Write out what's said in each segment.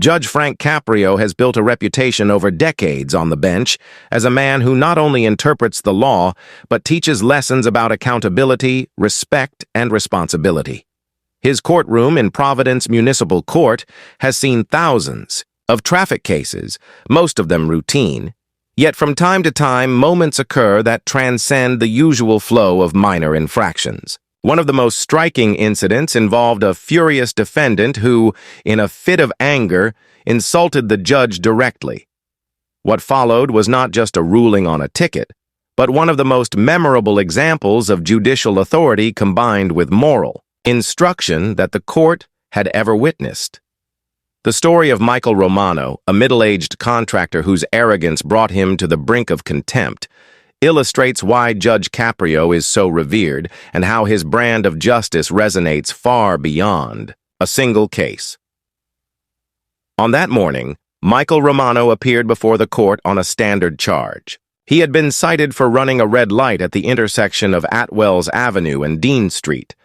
Judge Frank Caprio has built a reputation over decades on the bench as a man who not only interprets the law, but teaches lessons about accountability, respect, and responsibility. His courtroom in Providence Municipal Court has seen thousands of traffic cases, most of them routine. Yet from time to time, moments occur that transcend the usual flow of minor infractions. One of the most striking incidents involved a furious defendant who, in a fit of anger, insulted the judge directly. What followed was not just a ruling on a ticket, but one of the most memorable examples of judicial authority combined with moral instruction that the court had ever witnessed. The story of Michael Romano, a middle-aged contractor whose arrogance brought him to the brink of contempt, illustrates why Judge Caprio is so revered and how his brand of justice resonates far beyond a single case. On that morning, Michael Romano appeared before the court on a standard charge. He had been cited for running a red light at the intersection of Atwells Avenue and Dean Street.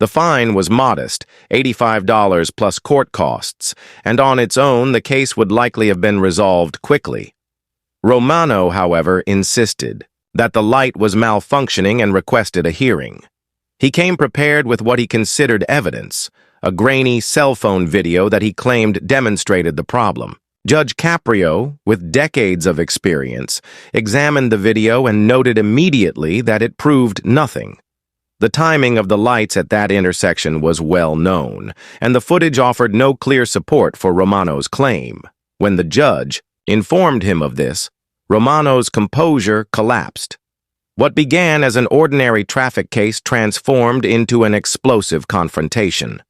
The fine was modest, $85 plus court costs, and on its own the case would likely have been resolved quickly. Romano, however, insisted that the light was malfunctioning and requested a hearing. He came prepared with what he considered evidence, a grainy cell phone video that he claimed demonstrated the problem. Judge Caprio, with decades of experience, examined the video and noted immediately that it proved nothing. The timing of the lights at that intersection was well known, and the footage offered no clear support for Romano's claim. When the judge informed him of this, Romano's composure collapsed. What began as an ordinary traffic case transformed into an explosive confrontation.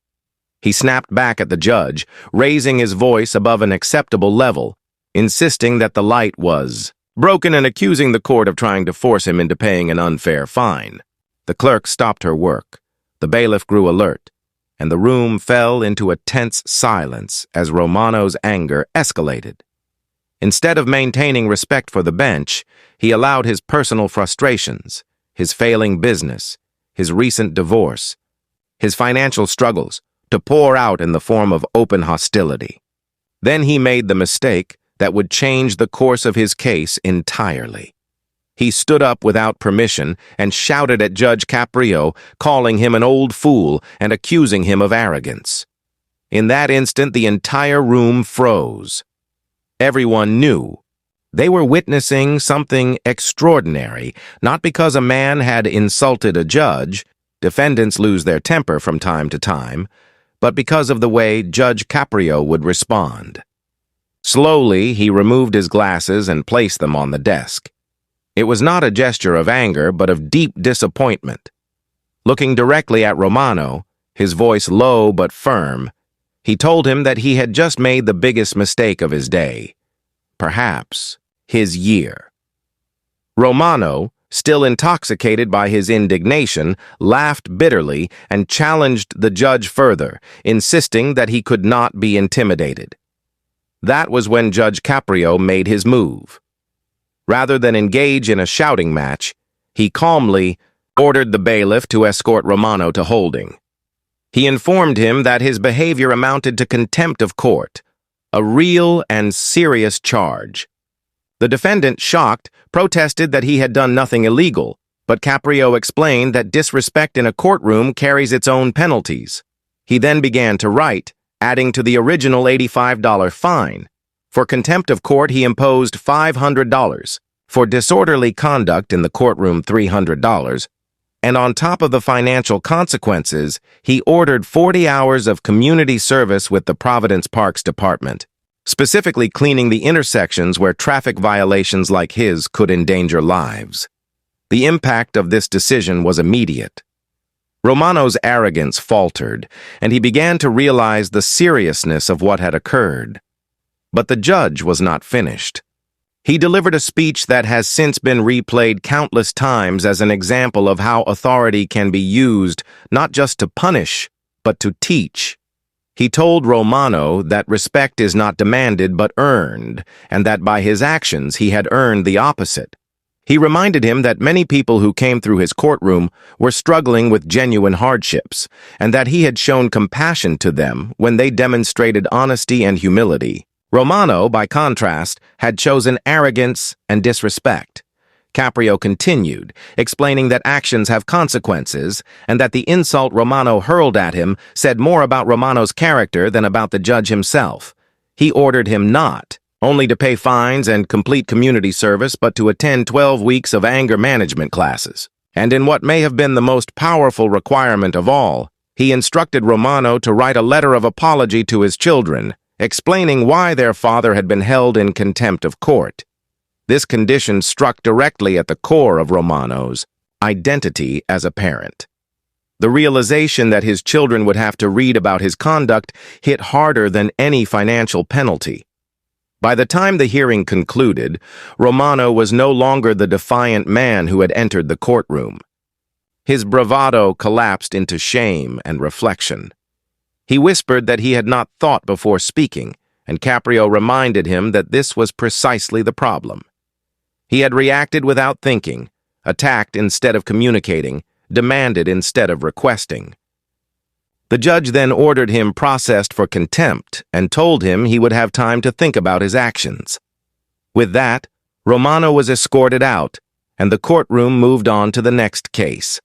He snapped back at the judge, raising his voice above an acceptable level, insisting that the light was broken and accusing the court of trying to force him into paying an unfair fine. The clerk stopped her work. The bailiff grew alert, and the room fell into a tense silence as Romano's anger escalated. Instead of maintaining respect for the bench, he allowed his personal frustrations, his failing business, his recent divorce, his financial struggles, to pour out in the form of open hostility. Then he made the mistake that would change the course of his case entirely. He stood up without permission and shouted at Judge Caprio, calling him an old fool and accusing him of arrogance. In that instant, the entire room froze. Everyone knew they were witnessing something extraordinary, not because a man had insulted a judge — defendants lose their temper from time to time — but because of the way Judge Caprio would respond. Slowly, he removed his glasses and placed them on the desk. It was not a gesture of anger, but of deep disappointment. Looking directly at Romano, his voice low but firm, he told him that he had just made the biggest mistake of his day, perhaps his year. Romano, still intoxicated by his indignation, laughed bitterly and challenged the judge further, insisting that he could not be intimidated. That was when Judge Caprio made his move. Rather than engage in a shouting match, he calmly ordered the bailiff to escort Romano to holding. He informed him that his behavior amounted to contempt of court, a real and serious charge. The defendant, shocked, protested that he had done nothing illegal, but Caprio explained that disrespect in a courtroom carries its own penalties. He then began to write, adding to the original $85 fine. For contempt of court, he imposed $500. For disorderly conduct in the courtroom, $300. And on top of the financial consequences, he ordered 40 hours of community service with the Providence Parks Department, specifically cleaning the intersections where traffic violations like his could endanger lives. The impact of this decision was immediate. Romano's arrogance faltered, and he began to realize the seriousness of what had occurred. But the judge was not finished. He delivered a speech that has since been replayed countless times as an example of how authority can be used not just to punish, but to teach. He told Romano that respect is not demanded but earned, and that by his actions he had earned the opposite. He reminded him that many people who came through his courtroom were struggling with genuine hardships, and that he had shown compassion to them when they demonstrated honesty and humility. Romano, by contrast, had chosen arrogance and disrespect. Caprio continued, explaining that actions have consequences, and that the insult Romano hurled at him said more about Romano's character than about the judge himself. He ordered him not only to pay fines and complete community service, but to attend 12 weeks of anger management classes. And in what may have been the most powerful requirement of all, he instructed Romano to write a letter of apology to his children, explaining why their father had been held in contempt of court. This condition struck directly at the core of Romano's identity as a parent. The realization that his children would have to read about his conduct hit harder than any financial penalty. By the time the hearing concluded, Romano was no longer the defiant man who had entered the courtroom. His bravado collapsed into shame and reflection. He whispered that he had not thought before speaking, and Caprio reminded him that this was precisely the problem. He had reacted without thinking, attacked instead of communicating, demanded instead of requesting. The judge then ordered him processed for contempt and told him he would have time to think about his actions. With that, Romano was escorted out, and the courtroom moved on to the next case.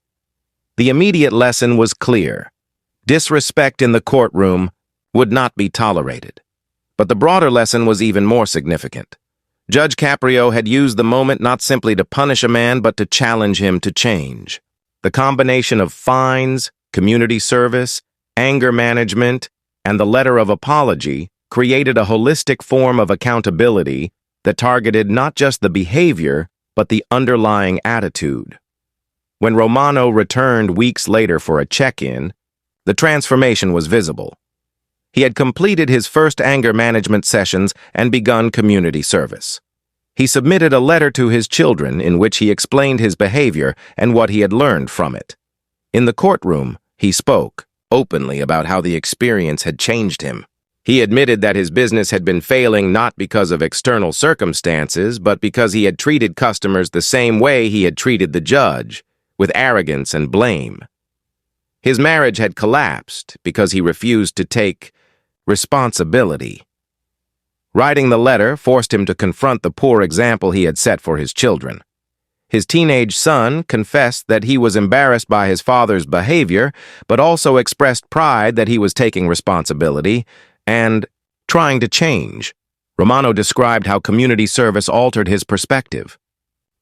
The immediate lesson was clear. Disrespect in the courtroom would not be tolerated. But the broader lesson was even more significant. Judge Caprio had used the moment not simply to punish a man, but to challenge him to change. The combination of fines, community service, anger management, and the letter of apology created a holistic form of accountability that targeted not just the behavior, but the underlying attitude. When Romano returned weeks later for a check-in, the transformation was visible. He had completed his first anger management sessions and begun community service. He submitted a letter to his children in which he explained his behavior and what he had learned from it. In the courtroom, he spoke openly about how the experience had changed him. He admitted that his business had been failing not because of external circumstances, but because he had treated customers the same way he had treated the judge, with arrogance and blame. His marriage had collapsed because he refused to take responsibility. Writing the letter forced him to confront the poor example he had set for his children. His teenage son confessed that he was embarrassed by his father's behavior, but also expressed pride that he was taking responsibility and trying to change. Romano described how community service altered his perspective.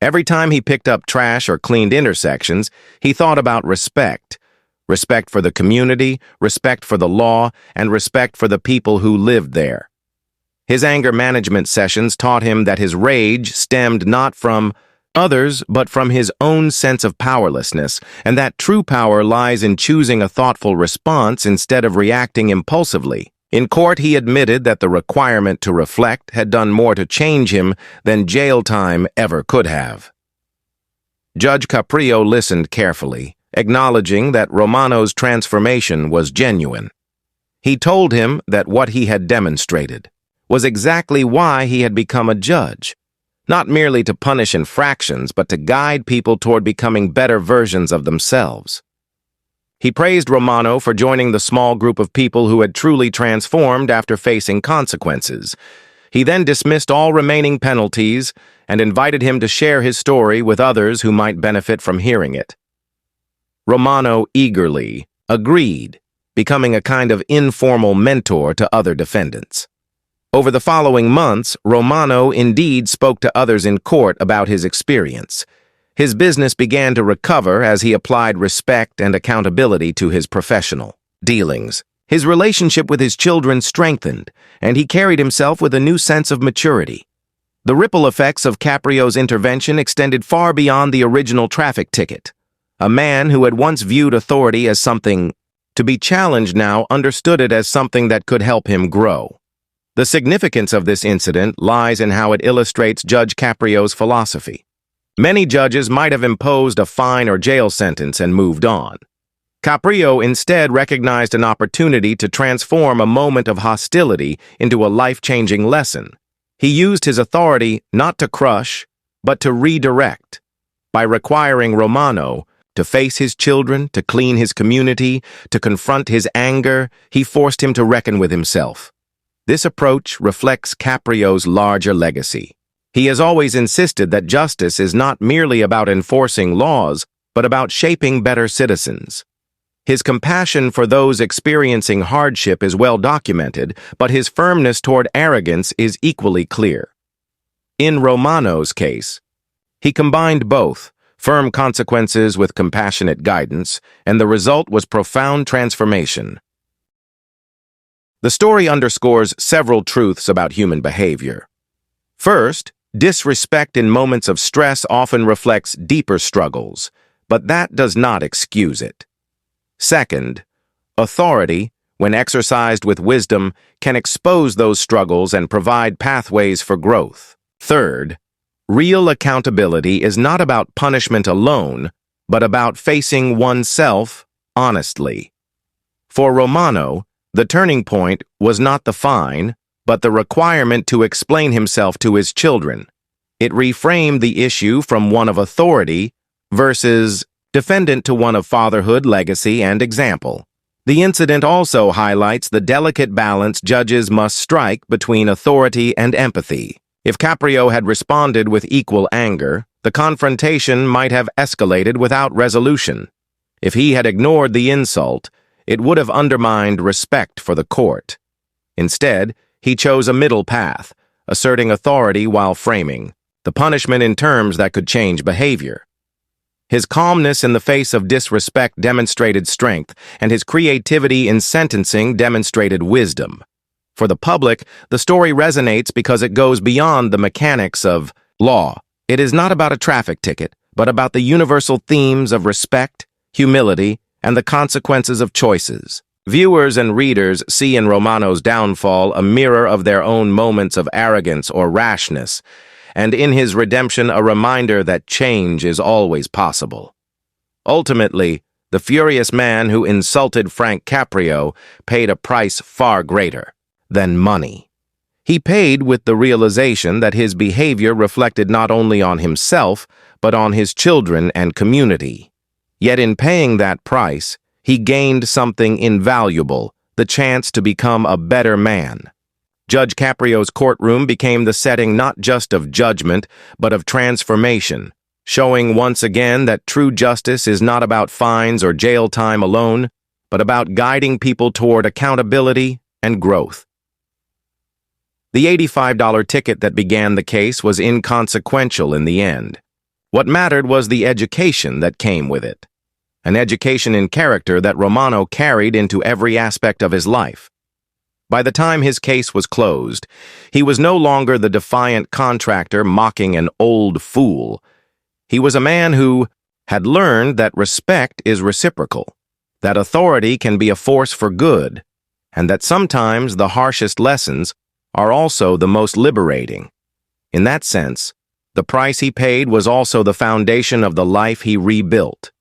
Every time he picked up trash or cleaned intersections, he thought about respect. Respect for the community, respect for the law, and respect for the people who lived there. His anger management sessions taught him that his rage stemmed not from others, but from his own sense of powerlessness, and that true power lies in choosing a thoughtful response instead of reacting impulsively. In court, he admitted that the requirement to reflect had done more to change him than jail time ever could have. Judge Caprio listened carefully, acknowledging that Romano's transformation was genuine. He told him that what he had demonstrated was exactly why he had become a judge, not merely to punish infractions, but to guide people toward becoming better versions of themselves. He praised Romano for joining the small group of people who had truly transformed after facing consequences. He then dismissed all remaining penalties and invited him to share his story with others who might benefit from hearing it. Romano eagerly agreed, becoming a kind of informal mentor to other defendants. Over the following months, Romano indeed spoke to others in court about his experience. His business began to recover as he applied respect and accountability to his professional dealings. His relationship with his children strengthened, and he carried himself with a new sense of maturity. The ripple effects of Caprio's intervention extended far beyond the original traffic ticket. A man who had once viewed authority as something to be challenged now understood it as something that could help him grow. The significance of this incident lies in how it illustrates Judge Caprio's philosophy. Many judges might have imposed a fine or jail sentence and moved on. Caprio instead recognized an opportunity to transform a moment of hostility into a life-changing lesson. He used his authority not to crush, but to redirect. By requiring Romano to face his children, to clean his community, to confront his anger, he forced him to reckon with himself. This approach reflects Caprio's larger legacy. He has always insisted that justice is not merely about enforcing laws, but about shaping better citizens. His compassion for those experiencing hardship is well documented, but his firmness toward arrogance is equally clear. In Romano's case, he combined both, firm consequences with compassionate guidance, and the result was profound transformation. The story underscores several truths about human behavior. First, disrespect in moments of stress often reflects deeper struggles, but that does not excuse it. Second, authority, when exercised with wisdom, can expose those struggles and provide pathways for growth. Third, real accountability is not about punishment alone, but about facing oneself honestly. For Romano, the turning point was not the fine, but the requirement to explain himself to his children. It reframed the issue from one of authority versus defendant to one of fatherhood, legacy, and example. The incident also highlights the delicate balance judges must strike between authority and empathy. If Caprio had responded with equal anger, the confrontation might have escalated without resolution. If he had ignored the insult, it would have undermined respect for the court. Instead, he chose a middle path, asserting authority while framing the punishment in terms that could change behavior. His calmness in the face of disrespect demonstrated strength, and his creativity in sentencing demonstrated wisdom. For the public, the story resonates because it goes beyond the mechanics of law. It is not about a traffic ticket, but about the universal themes of respect, humility, and the consequences of choices. Viewers and readers see in Romano's downfall a mirror of their own moments of arrogance or rashness, and in his redemption a reminder that change is always possible. Ultimately, the furious man who insulted Frank Caprio paid a price far greater than money. He paid with the realization that his behavior reflected not only on himself, but on his children and community. Yet in paying that price, he gained something invaluable, the chance to become a better man. Judge Caprio's courtroom became the setting not just of judgment, but of transformation, showing once again that true justice is not about fines or jail time alone, but about guiding people toward accountability and growth. The $85 ticket that began the case was inconsequential in the end. What mattered was the education that came with it, an education in character that Romano carried into every aspect of his life. By the time his case was closed, he was no longer the defiant contractor mocking an old fool. He was a man who had learned that respect is reciprocal, that authority can be a force for good, and that sometimes the harshest lessons are also the most liberating. In that sense, the price he paid was also the foundation of the life he rebuilt.